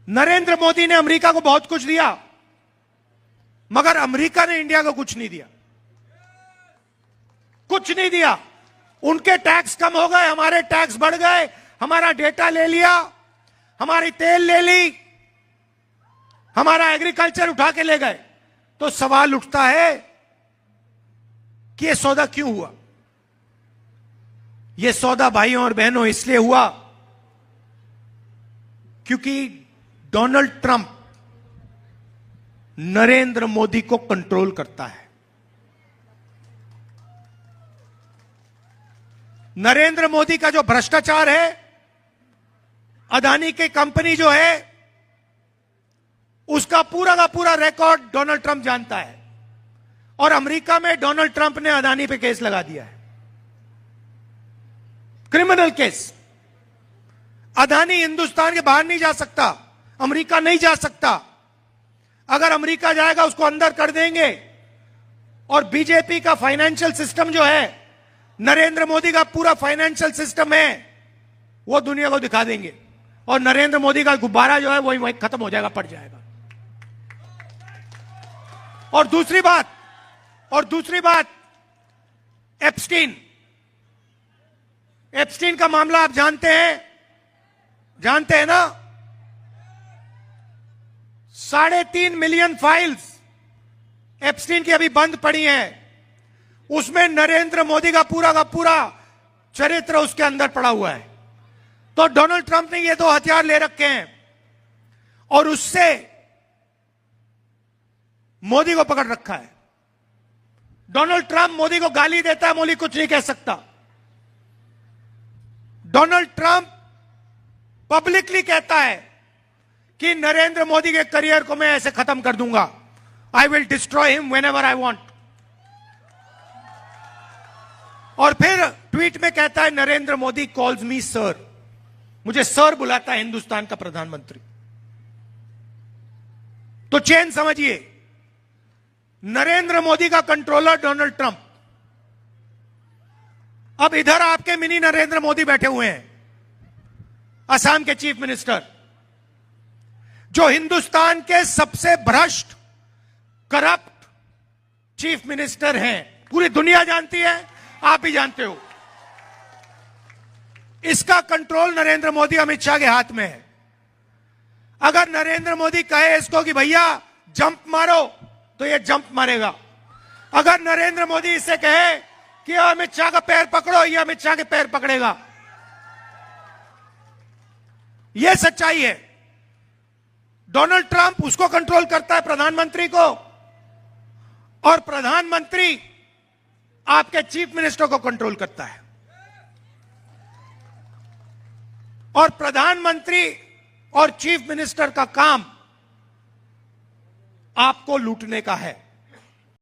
नरेंद्र मोदी ने अमेरिका को बहुत कुछ दिया, मगर अमेरिका ने इंडिया को कुछ नहीं दिया। कुछ नहीं दिया। उनके टैक्स कम हो गए, हमारे टैक्स बढ़ गए, हमारा डेटा ले लिया, हमारी तेल ले ली, हमारा एग्रीकल्चर उठा के ले गए। तो सवाल उठता है कि यह सौदा क्यों हुआ? यह सौदा भाइयों और बहनों इसलिए हुआ क्योंकि डोनाल्ड ट्रंप नरेंद्र मोदी को कंट्रोल करता है। नरेंद्र मोदी का जो भ्रष्टाचार है, अदानी की कंपनी जो है, उसका पूरा का पूरा रिकॉर्ड डोनाल्ड ट्रंप जानता है। और अमेरिका में डोनाल्ड ट्रंप ने अदानी पे केस लगा दिया है, क्रिमिनल केस। अदानी हिंदुस्तान के बाहर नहीं जा सकता, अमेरिका नहीं जा सकता। अगर अमेरिका जाएगा उसको अंदर कर देंगे। और बीजेपी का फाइनेंशियल सिस्टम जो है, नरेंद्र मोदी का पूरा फाइनेंशियल सिस्टम है, वो दुनिया को दिखा देंगे। और नरेंद्र मोदी का गुब्बारा जो है वही वही खत्म हो जाएगा, पड़ जाएगा। और दूसरी बात एप्स्टीन का मामला आप जानते हैं ना? 3.5 मिलियन फाइल्स एप्स्टीन की अभी बंद पड़ी हैं। उसमें नरेंद्र मोदी का पूरा चरित्र उसके अंदर पड़ा हुआ है। तो डोनाल्ड ट्रंप ने ये 2 हथियार ले रखे हैं और उससे मोदी को पकड़ रखा है। डोनाल्ड ट्रंप मोदी को गाली देता है, मोदी कुछ नहीं कह सकता। डोनाल्ड ट्रंप पब्लिकली कहता है कि नरेंद्र मोदी के करियर को मैं ऐसे खत्म कर दूंगा, I will destroy him whenever I want. और फिर ट्वीट में कहता है Narendra Modi calls me sir, मुझे सर बुलाता है हिंदुस्तान का प्रधानमंत्री। तो चेन समझिए, नरेंद्र मोदी का कंट्रोलर डोनाल्ड ट्रंप। अब इधर आपके मिनी नरेंद्र मोदी बैठे हुए हैं, असम के चीफ मिनिस्टर, जो हिंदुस्तान के सबसे भ्रष्ट, करप्ट चीफ मिनिस्टर हैं। पूरी दुनिया जानती है, आप भी जानते हो। इसका कंट्रोल नरेंद्र मोदी, अमित शाह के हाथ में है। अगर नरेंद्र मोदी कहे इसको कि भैया जंप मारो, तो ये जंप मारेगा। अगर नरेंद्र मोदी इसे कहे कि अमित शाह का पैर पकड़ो, ये अमित शाह के पैर पकड़ेगा। यह सच्चाई है। डोनाल्ड ट्रंप उसको कंट्रोल करता है, प्रधानमंत्री को, और प्रधानमंत्री आपके चीफ मिनिस्टर को कंट्रोल करता है। और प्रधानमंत्री और चीफ मिनिस्टर का काम आपको लूटने का है।